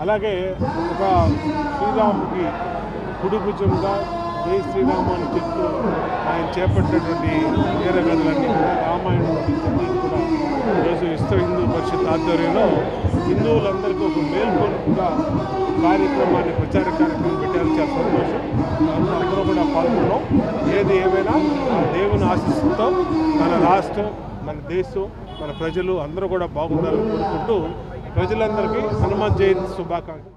అలాగే ఒక శ్రీరాముడికి కుడి భుజంగా జై శ్రీరామ అని చెప్తూ ఆయన చేపట్టినటువంటి వీర కథలన్నీ కూడా రామాయణం కూడా ఈరోజు విశ్వ హిందూ పరిషత్ ఆధ్వర్యంలో హిందువులందరికీ ఒక మేల్కొలుపుగా కార్యక్రమాన్ని ప్రచార కార్యక్రమం పెట్టారు. చాలా సంతోషం. అందరూ కూడా పాల్గొన్నాం. ఏది ఏమైనా ఆ దేవుని ఆశీస్సుతో మన రాష్ట్రం, మన దేశం, మన ప్రజలు అందరూ కూడా బాగుండాలని కోరుకుంటూ ప్రజలందరికీ హనుమాన్ జయంతి శుభాకాంక్షలు.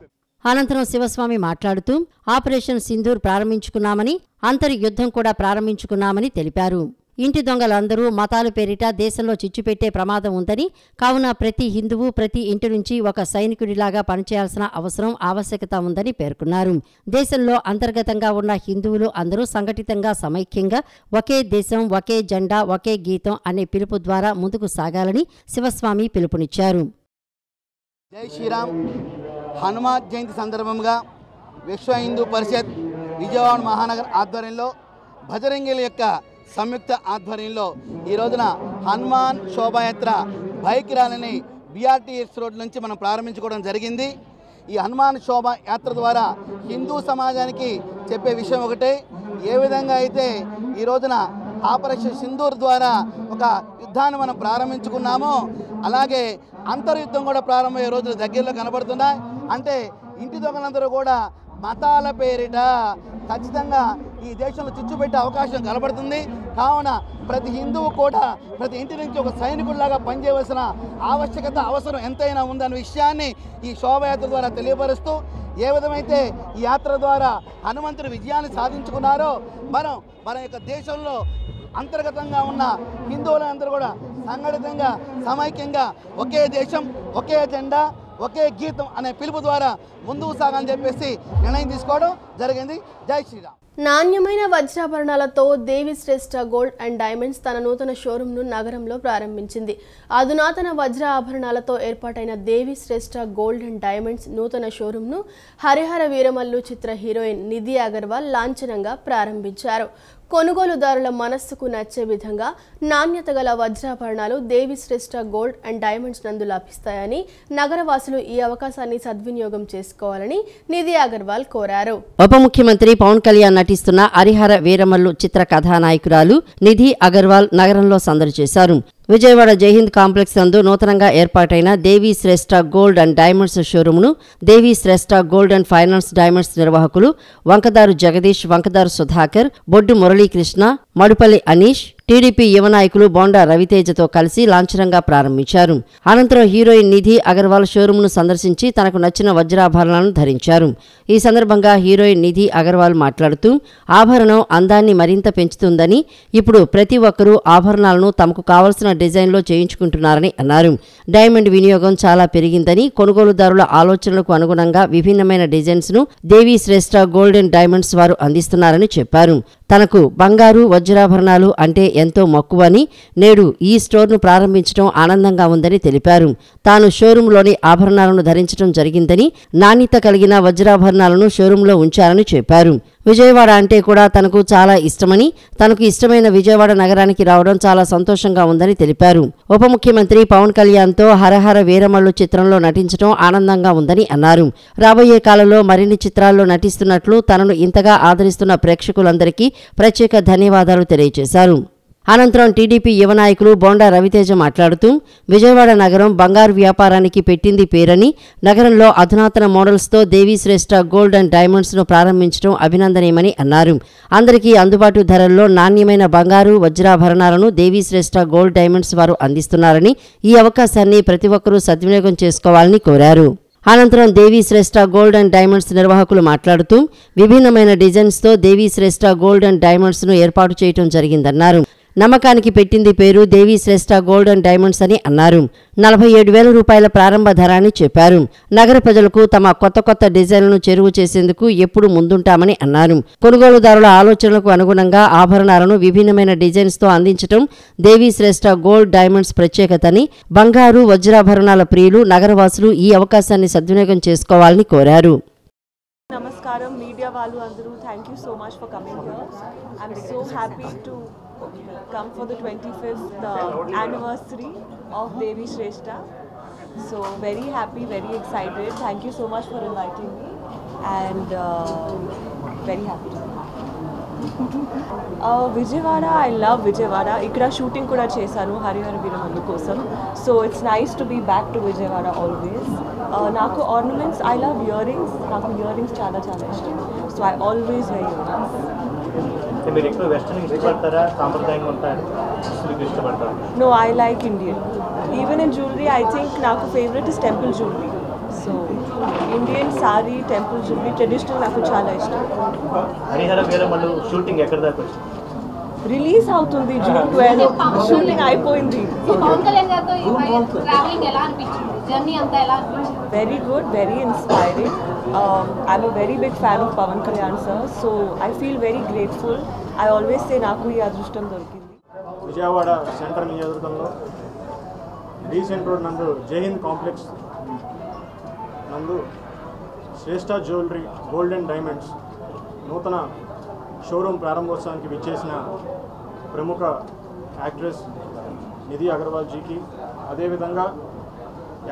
అనంతరం శివస్వామి మాట్లాడుతూ ఆపరేషన్ సింధూర్ ప్రారంభించుకున్నామని, అంతర్యుద్ధం కూడా ప్రారంభించుకున్నామని తెలిపారు. ఇంటి దొంగలందరూ మతాలు పేరిట దేశంలో చిచ్చుపెట్టే ప్రమాదం ఉందని, కావున ప్రతి హిందువు ప్రతి ఇంటి నుంచి ఒక సైనికుడిలాగా పనిచేయాల్సిన అవసరం ఆవశ్యకత ఉందని పేర్కొన్నారు. దేశంలో అంతర్గతంగా ఉన్న హిందువులు అందరూ సంఘటితంగా సమైక్యంగా ఒకే దేశం, ఒకే జెండా, ఒకే గీతం అనే పిలుపు ద్వారా ముందుకు సాగాలని శివస్వామి పిలుపునిచ్చారు. జై శ్రీరామ్. హనుమాన్ జయంతి సందర్భంగా విశ్వ హిందూ పరిషత్ విజయవాడ మహానగర్ ఆధ్వర్యంలో భజరంగిల యొక్క సంయుక్త ఆధ్వర్యంలో ఈ రోజున హనుమాన్ శోభాయాత్ర బైక్ ర్యాలీని బీఆర్టీఎస్ రోడ్ నుంచి మనం ప్రారంభించుకోవడం జరిగింది. ఈ హనుమాన్ శోభాయాత్ర ద్వారా హిందూ సమాజానికి చెప్పే విషయం ఒకటే, ఏ విధంగా అయితే ఈ రోజున ఆపరేషన్ సింధూర్ ద్వారా ఒక యుద్ధాన్ని మనం ప్రారంభించుకున్నామో, అలాగే అంతర్యుద్ధం కూడా ప్రారంభమయ్యే రోజులు దగ్గరలో కనబడుతున్నాయి. అంటే ఇంటి దొంగలందరూ కూడా మతాల పేరిట ఖచ్చితంగా ఈ దేశంలో చిచ్చుపెట్టే అవకాశం కనబడుతుంది. కావున ప్రతి హిందువు కూడా ప్రతి ఇంటి నుంచి ఒక సైనికుడిలాగా పనిచేయవలసిన ఆవశ్యకత, అవసరం ఎంతైనా ఉందన్న విషయాన్ని ఈ శోభయాత్ర ద్వారా తెలియపరుస్తూ, ఏ విధమైతే ఈ యాత్ర ద్వారా హనుమంతుడి విజయాన్ని సాధించుకున్నారో మన యొక్క దేశంలో అంతర్గతంగా ఉన్న హిందువులందరూ కూడా సంఘటితంగా సమైక్యంగా ఒకే దేశం, ఒకే జెండా, ఒకే గీతం అనే పిలుపు ద్వారా ముందుకు సాగాలని చెప్పేసి నిర్ణయం తీసుకోవడం జరిగింది. జై శ్రీరామ్. నాణ్యమైన వజ్రాభరణాలతో దేవి శ్రేష్ఠ గోల్డ్ అండ్ డైమండ్స్ తన నూతన షోరూంను నగరంలో ప్రారంభించింది. అధునాతన వజ్ర ఆభరణాలతో ఏర్పాటైన Devi Shreshta gold and diamonds నూతన షోరూంను హరిహర వీరమల్లు చిత్ర హీరోయిన్ నిధి అగర్వాల్ లాంఛనంగా ప్రారంభించారు. కొనుగోలుదారుల మనస్సుకు నచ్చే విధంగా నాణ్యత గల వజ్రాభరణాలు దేవి శ్రేష్ఠ గోల్డ్ అండ్ డైమండ్స్ నందు లభిస్తాయని నగరవాసులు ఈ అవకాశాన్ని సద్వినియోగం చేసుకోవాలని నిధి అగర్వాల్ కోరారు. ఉప ముఖ్యమంత్రి పవన్ కళ్యాణ్ నటిస్తున్న హరిహర వీరమల్లు చిత్ర కథానాయకురాలు నిధి అగర్వాల్ నగరంలో సందడి చేశారు. విజయవాడ జైహింద్ కాంప్లెక్స్ నందు నూతనంగా ఏర్పాటైన Devi Shreshta gold and diamonds షోరూంను Devi Shreshta gold and finance diamonds నిర్వాహకులు వంకదారు జగదీష్, వంకదారు సుధాకర్, బొడ్డు మురళీకృష్ణ, మడుపల్లి అనీష్, టీడీపీ యువ నాయకులు బోండా రవితేజతో కలిసి లాంఛనంగా ప్రారంభించారు. అనంతరం హీరోయిన్ నిధి అగర్వాల్ షోరూంను సందర్శించి తనకు నచ్చిన వజ్రాభరణాలను ధరించారు. ఈ సందర్భంగా హీరోయిన్ నిధి అగర్వాల్ మాట్లాడుతూ, ఆభరణం అందాన్ని మరింత పెంచుతుందని, ఇప్పుడు ప్రతి ఒక్కరూ ఆభరణాలను తమకు కావలసిన డిజైన్లో చేయించుకుంటున్నారని అన్నారు. డైమండ్ వినియోగం చాలా పెరిగిందని, కొనుగోలుదారుల ఆలోచనలకు అనుగుణంగా విభిన్నమైన డిజైన్స్ను దేవి శ్రేష్ఠ గోల్డ్ అండ్ డైమండ్స్ వారు అందిస్తున్నారని చెప్పారు. తనకు బంగారు, వజ్రాభరణాలు అంటే ఎంతో మక్కువని, నేడు ఈ స్టోర్ను ప్రారంభించడం ఆనందంగా ఉందని తెలిపారు. తాను షోరూంలోని ఆభరణాలను ధరించడం జరిగిందని, నాణ్యత కలిగిన వజ్రాభరణాలను షోరూంలో ఉంచారని చెప్పారు. విజయవాడ అంటే కూడా తనకు చాలా ఇష్టమని, తనకు ఇష్టమైన విజయవాడ నగరానికి రావడం చాలా సంతోషంగా ఉందని తెలిపారు. ఉప ముఖ్యమంత్రి పవన్ కళ్యాణ్తో హరహర వీరమల్లు చిత్రంలో నటించడం ఆనందంగా ఉందని అన్నారు. రాబోయే కాలంలో మరిన్ని చిత్రాల్లో నటిస్తున్నట్లు తనను ఇంతగా ఆదరిస్తున్న ప్రేక్షకులందరికీ ప్రత్యేక ధన్యవాదాలు తెలియజేశారు. అనంతరం టీడీపీ యువ నాయకులు బోండా రవితేజ మాట్లాడుతూ, విజయవాడ నగరం బంగారు వ్యాపారానికి పెట్టింది పేరని, నగరంలో అధునాతన మోడల్స్తో దేవి శ్రేష్ఠ గోల్డ్ అండ్ డైమండ్స్ను ప్రారంభించడం అభినందనీయమని అన్నారు. అందరికీ అందుబాటు ధరల్లో నాణ్యమైన బంగారు, వజ్రాభరణాలను దేవి శ్రేష్ఠ గోల్డ్ డైమండ్స్ వారు అందిస్తున్నారని, ఈ అవకాశాన్ని ప్రతి ఒక్కరూ సద్వినియోగం చేసుకోవాలని కోరారు. అనంతరం దేవి శ్రేష్ఠ గోల్డ్ అండ్ డైమండ్స్ నిర్వాహకులు మాట్లాడుతూ, విభిన్నమైన డిజైన్స్తో దేవి శ్రేష్ఠ గోల్డ్ అండ్ డైమండ్స్ను ఏర్పాటు చేయడం జరిగిందన్నారు. నమ్మకానికి పెట్టింది పేరు దేవి శ్రేష్ఠ గోల్డ్ అండ్ డైమండ్స్ అని అన్నారు. 47,000 రూపాయల ప్రారంభ ధర అని చెప్పారు. నగర ప్రజలకు తమ కొత్త డిజైన్లను చేరువ చేసేందుకు ఎప్పుడు ముందుంటామని అన్నారు. కొనుగోలుదారుల ఆలోచనలకు అనుగుణంగా ఆభరణాలను విభిన్నమైన డిజైన్స్తో అందించడం దేవి శ్రేష్ఠ గోల్డ్ డైమండ్స్ ప్రత్యేకతని, బంగారు, వజ్రాభరణాల ప్రియులు, నగరవాసులు ఈ అవకాశాన్ని సద్వినియోగం చేసుకోవాలని కోరారు. Namaskaram, media valu andaru. Thank you so much for coming here. I'm so happy to come for the 25th anniversary of Devi Shrestha. So very happy, very excited. Thank you so much for inviting me and very happy to be here. Vijayawada, I love Vijayawada. Ikkada shooting kuda chesanu Harihara Veeramandu kosam. So it's nice to be back to Vijayawada always. Naku ornaments, I love earrings. Naku earrings chala ishtam. So I always wear earrings. మీరు ఎక్కువ western ఇష్టపడతారా సాంప్రదాయంగా ఉంటారు ఇష్టపడతారా? No, I like Indian. Even in jewelry, I think naku favorite is temple jewelry. So Indian sari, temple jewelry, traditional naku chala ishtam. Harihara Veeramallu shooting ఎక్కడ దాకా వచ్చింది? Release అవుతుంది June 12. షూటింగ్ అయిపోయింది. పవన్ కళ్యాణ్ గారితో ట్రావెలింగ్ ఎలా అనిపించింది? జర్నీ అంతా ఎలా అనిపించింది? Very good, very inspiring. I'm a very big fan of Pawan Kalyan sir, so I feel very grateful. I always say naku ee adrushtam dorikindi. Vijayawada central నియోజకవర్గంలో decent road నందు జైహింద్ complex నందు శ్రేష్ఠ jewellery gold and diamonds నూతన showroom ప్రారంభోత్సవానికి విచ్చేసిన ప్రముఖ actress Nidhi Agarwal జీకి, అదేవిధంగా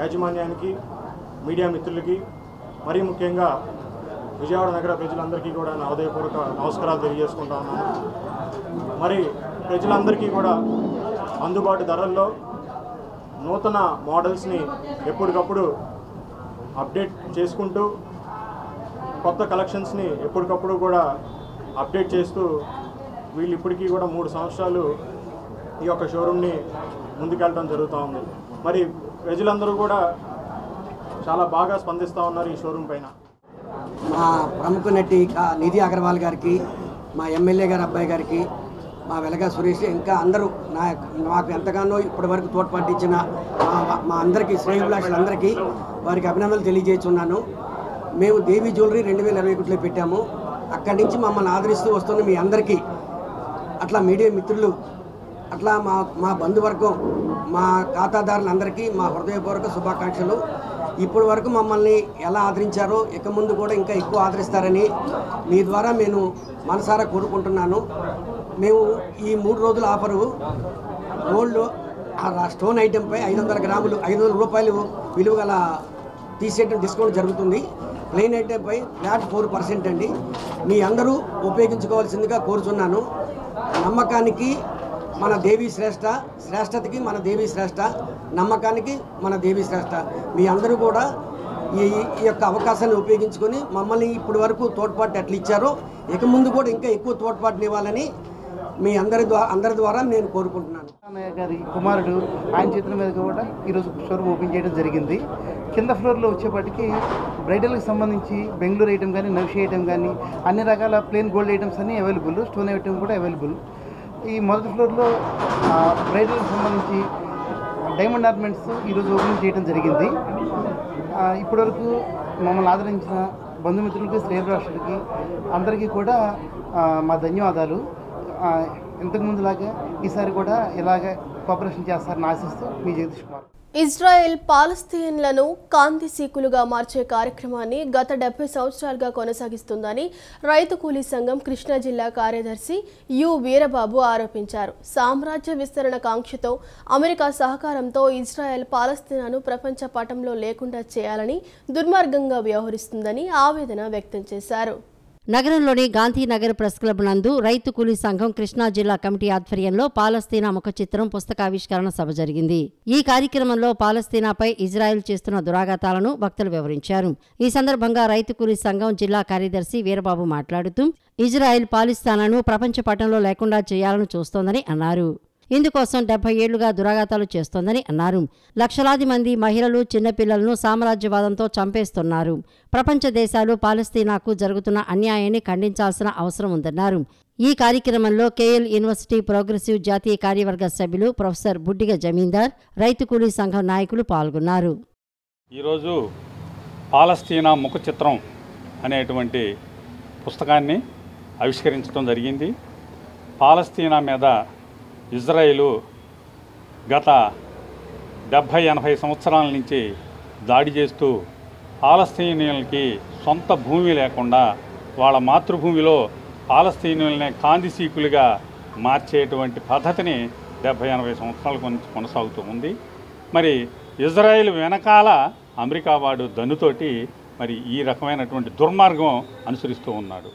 యాజమాన్యానికి, media మిత్రులకి, మరీ ముఖ్యంగా విజయవాడ నగర ప్రజలందరికీ కూడా నా హృదయపూర్వక నమస్కారాలు తెలియజేసుకుంటా ఉన్నాను. మరి ప్రజలందరికీ కూడా అందుబాటు ధరల్లో నూతన మోడల్స్ని ఎప్పటికప్పుడు అప్డేట్ చేసుకుంటూ కొత్త కలెక్షన్స్ని ఎప్పటికప్పుడు కూడా అప్డేట్ చేస్తూ వీళ్ళు ఇప్పటికీ కూడా 3 సంవత్సరాలు ఈ యొక్క షోరూమ్ని ముందుకెళ్ళడం జరుగుతూ ఉంది. మరి ప్రజలందరూ కూడా చాలా బాగా స్పందిస్తూ ఉన్నారు ఈ షోరూమ్ పైన. మా ప్రముఖ నటి నిధి అగర్వాల్ గారికి, మా ఎమ్మెల్యే గారి అబ్బాయి గారికి, మా వెలగా సురేష్, ఇంకా అందరూ నాకు ఎంతగానో ఇప్పటి వరకు తోడ్పాటించిన మా అందరికీ శ్రేయోభిలాషులందరికీ వారికి అభినందనలు తెలియజేస్తున్నాను. మేము దేవి జ్యువెలరీ 2021లో పెట్టాము. అక్కడి నుంచి మమ్మల్ని ఆదరిస్తూ వస్తున్న మీ అందరికీ, అట్లా మీడియా మిత్రులు, అట్లా మా బంధువర్గం, మా ఖాతాదారులందరికీ మా హృదయపూర్వక శుభాకాంక్షలు. ఇప్పటి వరకు మమ్మల్ని ఎలా ఆదరించారో ఇక ముందు కూడా ఇంకా ఎక్కువ ఆదరిస్తారని మీ ద్వారా నేను మనసారా కోరుకుంటున్నాను. మేము ఈ 3 రోజుల ఆఫరు గోల్డ్ స్టోన్ ఐటెంపై 500 గ్రాములు 500 రూపాయలు విలువ గల తీసేయడం డిస్కౌంట్ జరుగుతుంది. ప్లెయిన్ ఐటెంపై ఫ్లాట్ 4% అండి. మీ అందరూ ఉపయోగించుకోవాల్సిందిగా కోరుచున్నాను. నమ్మకానికి మన దేవి శ్రేష్ఠ, శ్రేష్టతకి మన దేవి శ్రేష్ఠ, నమ్మకానికి మన దేవి శ్రేష్ఠ. మీ అందరూ కూడా ఈ యొక్క అవకాశాన్ని ఉపయోగించుకొని మమ్మల్ని ఇప్పటి వరకు తోడ్పాటు ఎట్లా ఇచ్చారో ఇక ముందు కూడా ఇంకా ఎక్కువ తోడ్పాటుని ఇవ్వాలని మీ అందరి ద్వారా నేను కోరుకుంటున్నాను. గారి కుమారుడు ఆయన చేతుల మీద కూడా ఈరోజు షోరూమ్ ఓపెన్ చేయడం జరిగింది. కింద ఫ్లోర్లో వచ్చేప్పటికి బ్రైడల్కి సంబంధించి బెంగళూరు ఐటమ్ కానీ, నవిషి ఐటమ్ కానీ, అన్ని రకాల ప్లెయిన్ గోల్డ్ ఐటమ్స్ అన్నీ అవైలబుల్, స్టోన్ ఐటమ్ కూడా అవైలబుల్. ఈ మొదటి ఫ్లోర్లో బ్రైడల్కి సంబంధించి డైమండ్ ఆర్నమెంట్స్ ఈరోజు ఓపెన్ చేయడం జరిగింది. ఇప్పటివరకు మమ్మల్ని ఆదరించిన బంధుమిత్రులకి, శ్రేయోభిలాషులకి అందరికీ కూడా మా ధన్యవాదాలు. ఇంతకుముందులాగా ఈసారి కూడా ఇలాగే కోఆపరేషన్ చేస్తారని ఆశిస్తూ మీ జగదీష్ కుమార్. ఇజ్రాయెల్ పాలస్తీన్లను కాంతిసీకులుగా మార్చే కార్యక్రమాన్ని గత 70 సంవత్సరాలుగా కొనసాగిస్తుందని రైతు కూలీ సంఘం కృష్ణా జిల్లా కార్యదర్శి యు వీరబాబు ఆరోపించారు. సామ్రాజ్య విస్తరణ కాంక్షతో అమెరికా సహకారంతో ఇజ్రాయెల్ పాలస్తీనాను ప్రపంచ పటంలో లేకుండా చేయాలని దుర్మార్గంగా వ్యవహరిస్తుందని ఆవేదన వ్యక్తం చేశారు. నగరంలోని గాంధీనగర్ ప్రెస్ క్లబ్ నందు రైతు కూలీ సంఘం కృష్ణా జిల్లా కమిటీ ఆధ్వర్యంలో పాలస్తీనా ముఖ చిత్రం పుస్తకావిష్కరణ సభ జరిగింది. ఈ కార్యక్రమంలో పాలస్తీనాపై ఇజ్రాయెల్ చేస్తున్న దురాఘాతాలను వక్తలు వివరించారు. ఈ సందర్భంగా రైతు కూలీ సంఘం జిల్లా కార్యదర్శి వీరబాబు మాట్లాడుతూ ఇజ్రాయెల్ పాలస్తీనాను ప్రపంచ పటంలో లేకుండా చేయాలని చూస్తోందని అన్నారు. ఇందుకోసం 70 ఏళ్లుగా దురాఘాతాలు చేస్తోందని అన్నారు. లక్షలాది మంది మహిళలు, చిన్నపిల్లలను సామ్రాజ్యవాదంతో చంపేస్తున్నారు. ప్రపంచ దేశాలు పాలస్తీనాకు జరుగుతున్న అన్యాయాన్ని ఖండించాల్సిన అవసరం ఉందన్నారు. ఈ కార్యక్రమంలో కేఎల్ యూనివర్సిటీ ప్రోగ్రెసివ్ జాతీయ కార్యవర్గ సభ్యులు ప్రొఫెసర్ బుడ్డిగ జమీందార్, రైతు కూలీ సంఘం నాయకులు పాల్గొన్నారు. ఈరోజు పాలస్తీనా ముఖ చిత్రం అనేటువంటి పుస్తకాన్ని ఆవిష్కరించడం జరిగింది. పాలస్తీనా మీద ఇజ్రాయిలు గత 70-80 సంవత్సరాల నుంచి దాడి చేస్తూ పాలస్తీనియన్లకి సొంత భూమి లేకుండా వాళ్ళ మాతృభూమిలో పాలస్తీనియన్లనే కాందిసీకులుగా మార్చేటువంటి పద్ధతిని 70-80 సంవత్సరాల నుంచి కొనసాగుతూ ఉంది. మరి ఇజ్రాయిల్ వెనకాల అమెరికా వాడు దన్నుతోటి మరి ఈ రకమైనటువంటి దుర్మార్గం అనుసరిస్తూ ఉన్నాడు.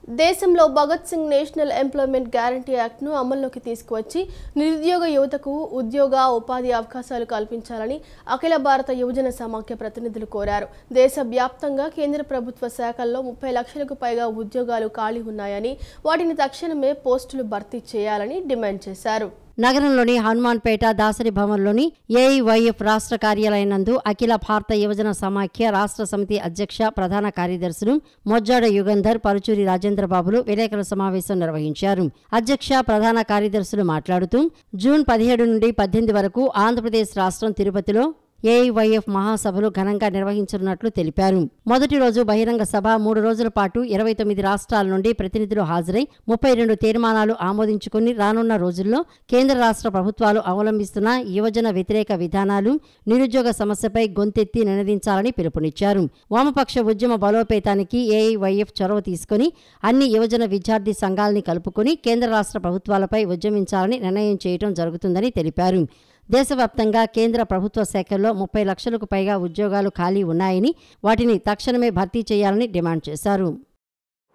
దేశంలో Bhagat Singh national employment guarantee యాక్ట్ను అమల్లోకి తీసుకువచ్చి నిరుద్యోగ యువతకు ఉద్యోగ ఉపాధి అవకాశాలు కల్పించాలని అఖిల భారత యువజన సమాఖ్య ప్రతినిధులు కోరారు. దేశవ్యాప్తంగా కేంద్ర ప్రభుత్వ శాఖల్లో 30 లక్షలకు పైగా ఉద్యోగాలు ఖాళీ ఉన్నాయని, వాటిని తక్షణమే పోస్టులు భర్తీ చేయాలని డిమాండ్ చేశారు. నగరంలోని హనుమాన్పేట దాసరి భవన్లోని ఏఐవైఎఫ్ రాష్ట్ర కార్యాలయం నందు అఖిల భారత యువజన సమాఖ్య రాష్ట్ర సమితి అధ్యక్ష ప్రధాన కార్యదర్శులు మొజ్జాడ యుగంధర్, పరుచూరి రాజేంద్రబాబులు విలేకరుల సమావేశం నిర్వహించారు. అధ్యక్ష ప్రధాన కార్యదర్శులు మాట్లాడుతూ జూన్ 17 నుండి 18 వరకు ఆంధ్రప్రదేశ్ రాష్ట్రం తిరుపతిలో ఏఐవైఎఫ్ మహాసభలు ఘనంగా నిర్వహించనున్నట్లు తెలిపారు. మొదటి రోజు బహిరంగ సభ, 3 రోజుల పాటు 29 రాష్ట్రాల నుండి ప్రతినిధులు హాజరై 32 తీర్మానాలు ఆమోదించుకుని రానున్న రోజుల్లో కేంద్ర రాష్ట్ర ప్రభుత్వాలు అవలంబిస్తున్న యువజన వ్యతిరేక విధానాలు, నిరుద్యోగ సమస్యపై గొంతెత్తి నినదించాలని పిలుపునిచ్చారు. వామపక్ష ఉద్యమ బలోపేతానికి ఏఐవైఎఫ్ చొరవ తీసుకుని అన్ని యువజన విద్యార్థి సంఘాలని కలుపుకుని కేంద్ర రాష్ట్ర ప్రభుత్వాలపై ఉద్యమించాలని నిర్ణయం చేయడం జరుగుతుందని తెలిపారు. దేశవ్యాప్తంగా కేంద్ర ప్రభుత్వ శాఖల్లో 30 లక్షలకు పైగా ఉద్యోగాలు ఖాళీ ఉన్నాయని, వాటిని తక్షణమే భర్తీ చేయాలని డిమాండ్ చేశారు.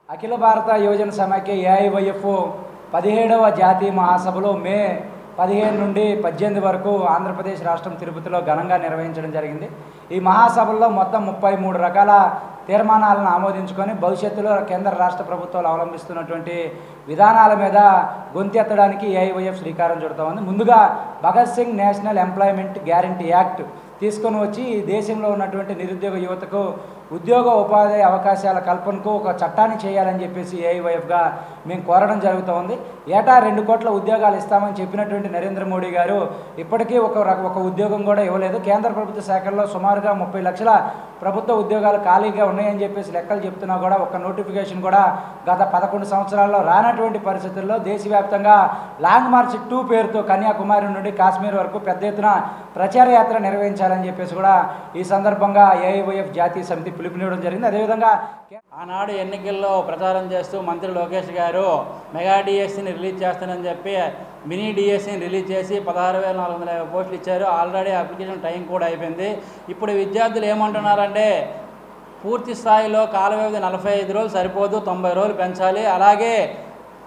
అఖిల భారత యువజన సమాఖ్య ఏఐవైఎఫ్ 17వ జాతీయ మహాసభలో మే 15 నుండి 18 వరకు ఆంధ్రప్రదేశ్ రాష్ట్రం తిరుపతిలో ఘనంగా నిర్వహించడం జరిగింది. ఈ మహాసభల్లో మొత్తం 33 రకాల తీర్మానాలను ఆమోదించుకొని భవిష్యత్తులో కేంద్ర రాష్ట్ర ప్రభుత్వాలు అవలంబిస్తున్నటువంటి విధానాల మీద గొంతెత్తడానికి ఏఐవైఎఫ్ శ్రీకారం చుడతా ఉంది. ముందుగా Bhagat Singh national employment guarantee act తీసుకొని వచ్చి దేశంలో ఉన్నటువంటి నిరుద్యోగ యువతకు ఉద్యోగ ఉపాధి అవకాశాల కల్పనకు ఒక చట్టాన్ని చేయాలని చెప్పేసి ఏఐవైఎఫ్గా మేము కోరడం జరుగుతూ ఉంది. ఏటా 2 కోట్ల ఉద్యోగాలు ఇస్తామని చెప్పినటువంటి నరేంద్ర మోడీ గారు ఇప్పటికీ ఒక ఉద్యోగం కూడా ఇవ్వలేదు. కేంద్ర ప్రభుత్వ శాఖల్లో సుమారుగా 30 లక్షల ప్రభుత్వ ఉద్యోగాలు ఖాళీగా ఉన్నాయని చెప్పేసి లెక్కలు చెప్తున్నా కూడా ఒక నోటిఫికేషన్ కూడా గత 11 సంవత్సరాల్లో రానటువంటి పరిస్థితుల్లో దేశవ్యాప్తంగా లాంగ్ మార్చ్ 2 పేరుతో కన్యాకుమారి నుండి కాశ్మీర్ వరకు పెద్ద ఎత్తున ప్రచార యాత్ర నిర్వహించాలని చెప్పేసి కూడా ఈ సందర్భంగా ఏఐవైఎఫ్ జాతీయ సమితి పిలుపునివ్వడం జరిగింది. అదేవిధంగా ఆనాడు ఎన్నికల్లో ప్రచారం చేస్తూ మంత్రి లోకేష్ గారు మెగా డిఎస్సిని రిలీజ్ చేస్తానని చెప్పి మినీ డిఎస్సిని రిలీజ్ చేసి 16,450 పోస్టులు ఇచ్చారు. ఆల్రెడీ అప్లికేషన్ టైం కూడా అయిపోయింది. ఇప్పుడు విద్యార్థులు ఏమంటున్నారంటే పూర్తి స్థాయిలో కాల వ్యవధి 45 రోజులు సరిపోదు, 90 రోజులు పెంచాలి. అలాగే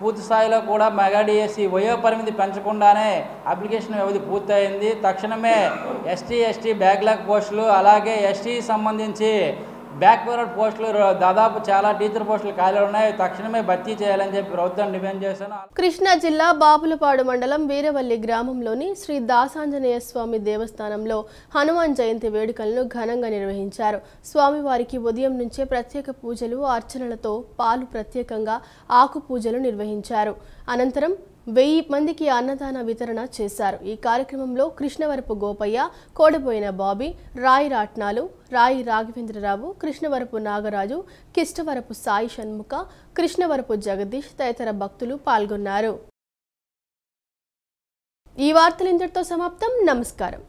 పూర్తి స్థాయిలో కూడా మెగా డిఎస్సి వయోపరిమితి పెంచకుండానే అప్లికేషన్ వ్యవధి పూర్తయింది. తక్షణమే ఎస్టీ బ్యాక్లాగ్ పోస్టులు, అలాగే ఎస్టీ సంబంధించి బ్యాక్వర్డ్ పోస్టులు దాదాపు చాలా టీచర్ పోస్టులు ఖాళీ ఉన్నాయి, తక్షణమే భర్తీ చేయాలని చెప్పి ప్రభుత్వం డిమాండ్ చేశాను. కృష్ణా జిల్లా బాపులపాడు మండలం వీరవల్లి గ్రామంలోని శ్రీ దాసాంజనేయ స్వామి దేవస్థానంలో హనుమాన్ జయంతి వేడుకలను ఘనంగా నిర్వహించారు. స్వామివారికి ఉదయం నుంచే ప్రత్యేక పూజలు, అర్చనలతో పాలు ప్రత్యేకంగా ఆకు పూజలు నిర్వహించారు. అనంతరం 1000 మందికి అన్నదాన వితరణ చేశారు. ఈ కార్యక్రమంలో కృష్ణవరపు గోపయ్య, కోడబోయిన బాబీ, రాయి రాట్నాలు, రాయి రాఘవేంద్రరావు, కృష్ణవరపు నాగరాజు, కిష్టవరపు సాయి షణ్ముఖ, కృష్ణవరపు జగదీష్ తదితర భక్తులు పాల్గొన్నారు. ఈ వార్తలు ఇంతటితో సమాప్తం. నమస్కారం.